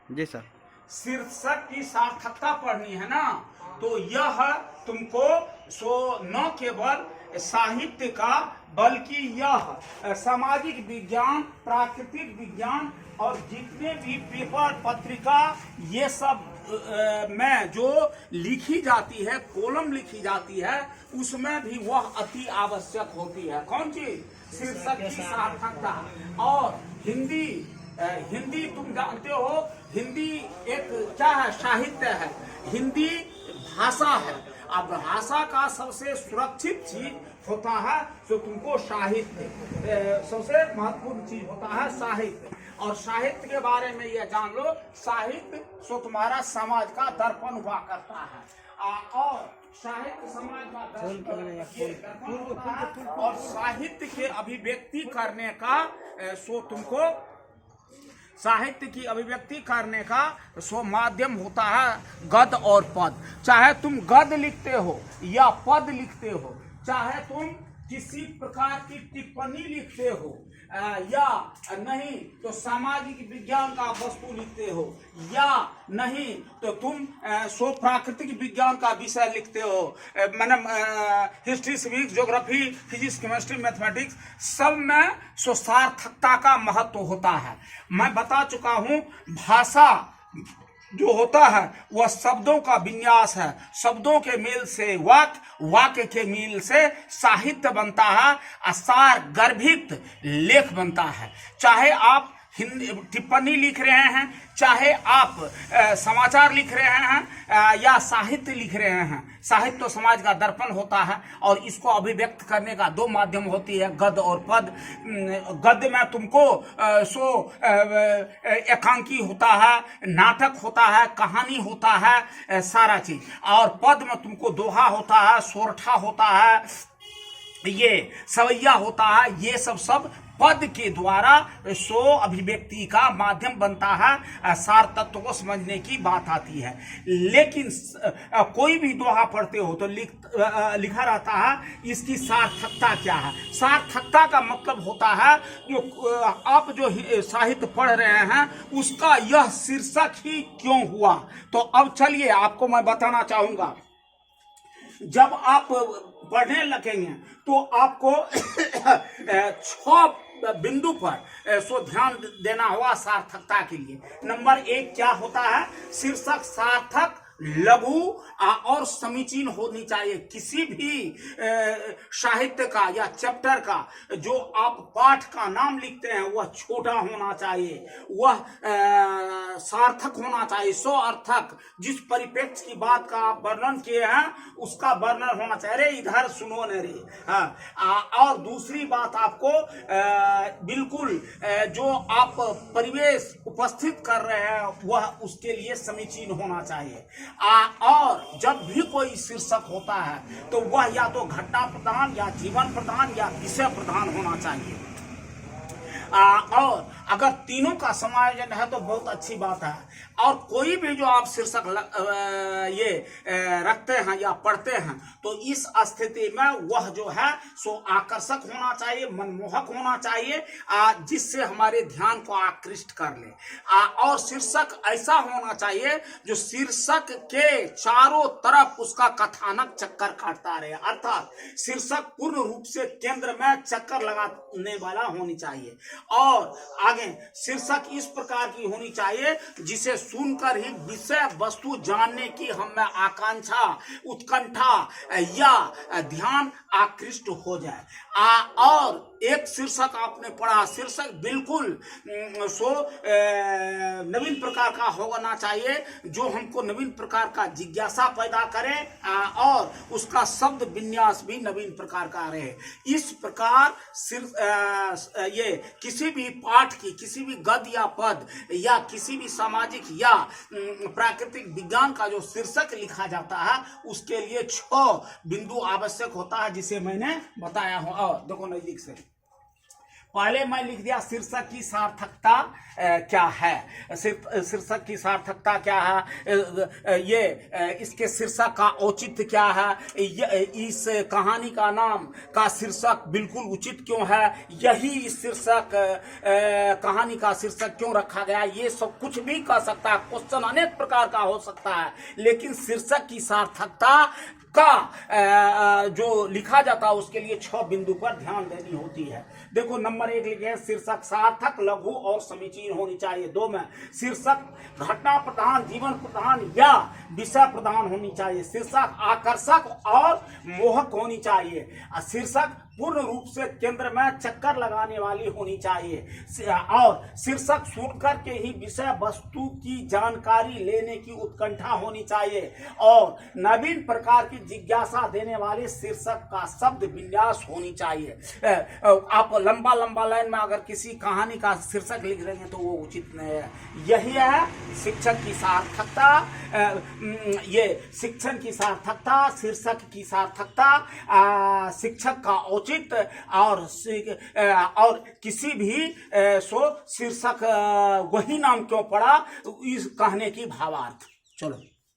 जी sir. शीर्षक की सार्थकता पढ़नी है ना, तो यह तुमको न केवल साहित्य का बल्कि यह सामाजिक विज्ञान, प्राकृतिक विज्ञान और जितने भी पेपर पत्रिका ये सब में जो लिखी जाती है, कॉलम लिखी जाती है, उसमें भी वह अति आवश्यक होती है। कौन चीज? शीर्षक की सार्थकता। और हिंदी तुम जानते हो, हिंदी एक क्या है? साहित्य है। हिंदी भाषा है। अब भाषा का सबसे सुरक्षित चीज होता है जो तुमको साहित्य, सबसे महत्वपूर्ण चीज होता है साहित्य। और साहित्य के बारे में ये जान लो, साहित्य सो तुम्हारा समाज का दर्पण हुआ करता है। और साहित्य समाज का दर्पण होता है। और साहित्य के अभिव्यक्ति करने का सो तुमको साहित्य की अभिव्यक्ति करने का सो माध्यम होता है गद्य और पद। चाहे तुम गद्य लिखते हो या पद लिखते हो, चाहे तुम किसी प्रकार की टिप्पणी लिखते हो या नहीं तो सामाजिक विज्ञान का वस्तु लिखते हो, या नहीं तो तुम सो प्राकृतिक विज्ञान का विषय लिखते हो, मैंने history, civics, geography, physics, chemistry, mathematics, सब में सो सार्थकता का महत्व होता है। मैं बता चुका हूं, भाषा जो होता है वह शब्दों का विन्यास है। शब्दों के मेल से वाक्य के मेल से साहित्य बनता है, असार गर्भित लेख बनता है। चाहे आप हिंदी टिप्पणी लिख रहे हैं, चाहे आप समाचार लिख रहे हैं या साहित्य लिख रहे हैं, साहित्य तो समाज का दर्पण होता है और इसको अभिव्यक्त करने का दो माध्यम होती है, गद्य और पद। गद्य में तुमको एकांकी होता है, नाटक होता है, कहानी होता है, सारा चीज। और पद में तुमको दोहा होता है, सोरठा होता है, ये सवैया होता है। ये सब पद के द्वारा सो अभिव्यक्ति का माध्यम बनता है, सार तत्व को समझने की बात आती है। लेकिन कोई भी दोहा पढ़ते हो तो लिखा रहता है इसकी सार्थकता क्या है। सार्थकता का मतलब होता है जो आप जो साहित्य पढ़ रहे हैं उसका यह शीर्षक ही क्यों हुआ। तो अब चलिए आपको मैं बताना चाहूंगा, जब आप पढ़ने लगेंगे तो आपको 6 बिंदु पर सो ध्यान देना होगा सार्थकता के लिए। नंबर 1 क्या होता है? शीर्षक सार्थक, लघु और समीचीन होनी चाहिए। किसी भी साहित्य का या चैप्टर का जो आप पाठ का नाम लिखते हैं वह छोटा होना चाहिए, वह सार्थक होना चाहिए, स्वार्थक। जिस परिप्रेक्ष्य की बात का आप वर्णन किए हैं उसका वर्णन होना चाहिए। अरे इधर सुनो न रे। हाँ, और दूसरी बात आपको बिल्कुल जो आप परिवेश उपस्थित कर रहे हैं वह उसके लिए समीचीन होना चाहिए। और जब भी कोई शीर्षक होता है तो वह या तो घटना प्रधान या जीवन प्रधान या विषय प्रधान होना चाहिए। और अगर तीनों का समायोजन है तो बहुत अच्छी बात है। और कोई भी जो आप शीर्षक ये रखते हैं या पढ़ते हैं तो इस स्थिति में वह जो है सो आकर्षक होना चाहिए, मनमोहक होना चाहिए, जिससे हमारे ध्यान को आकृष्ट कर ले। और शीर्षक ऐसा होना चाहिए जो शीर्षक के चारों तरफ उसका कथानक चक्कर काटता रहे, अर्थात शीर्षक पूर्ण रूप से केंद्र में चक्कर लगाने वाला होनी चाहिए। और आगे शीर्षक इस प्रकार की होनी चाहिए जिसे सुनकर ही विषय वस्तु जानने की हमें आकांक्षा, उत्कंठा या ध्यान आकृष्ट हो जाए। और एक शीर्षक आपने पढ़ा, शीर्षक बिल्कुल नवीन प्रकार का होना चाहिए जो हमको नवीन प्रकार का जिज्ञासा पैदा करे और उसका शब्द विन्यास भी नवीन प्रकार का रहे। इस प्रकार ये किसी भी पाठ की, किसी भी गद्य या पद या किसी भी सामाजिक या प्राकृतिक विज्ञान का जो शीर्षक लिखा जाता है उसके लिए 6 बिंदु आवश्यक होता है जिसे मैंने बताया हूं। और देखो नजदीक से, पहले मैं लिख दिया शीर्षक की सार्थकता क्या है। शीर्षक की सार्थकता क्या है, इसके शीर्षक का औचित्य क्या है, इस कहानी का नाम का शीर्षक बिल्कुल उचित क्यों है, यही इस शीर्षक कहानी का शीर्षक क्यों रखा गया, ये सब कुछ भी कह सकता है। क्वेश्चन अनेक प्रकार का हो सकता है, लेकिन शीर्षक की सार्थकता का जो लिखा जाता है उसके लिए 6 बिंदु पर ध्यान देनी होती है। देखो नंबर 1 लिखे शीर्षक सार्थक, लघु और समीचीन होनी चाहिए। 2 में शीर्षक घटना प्रधान, जीवन प्रधान या विषय प्रधान होनी चाहिए। शीर्षक आकर्षक और मोहक होनी चाहिए। शीर्षक पूर्ण रूप से केंद्र में चक्कर लगाने वाली होनी चाहिए और शीर्षक सुनकर के ही विषय वस्तु की जानकारी लेने की उत्कंठा होनी चाहिए और नवीन प्रकार की जिज्ञासा देने वाले शीर्षक का शब्द विन्यास होनी चाहिए। आप लंबा लंबा लाइन में अगर किसी कहानी का शीर्षक लिख रहे हैं तो वो उचित नहीं है। यही है शिक्षक की सार्थकता, ये शिक्षण की सार्थकता, शीर्षक की सार्थकता, शिक्षक का औचित्य और किसी भी शीर्षक वही नाम क्यों पड़ा, इस कहने की भावार्थ। चलो।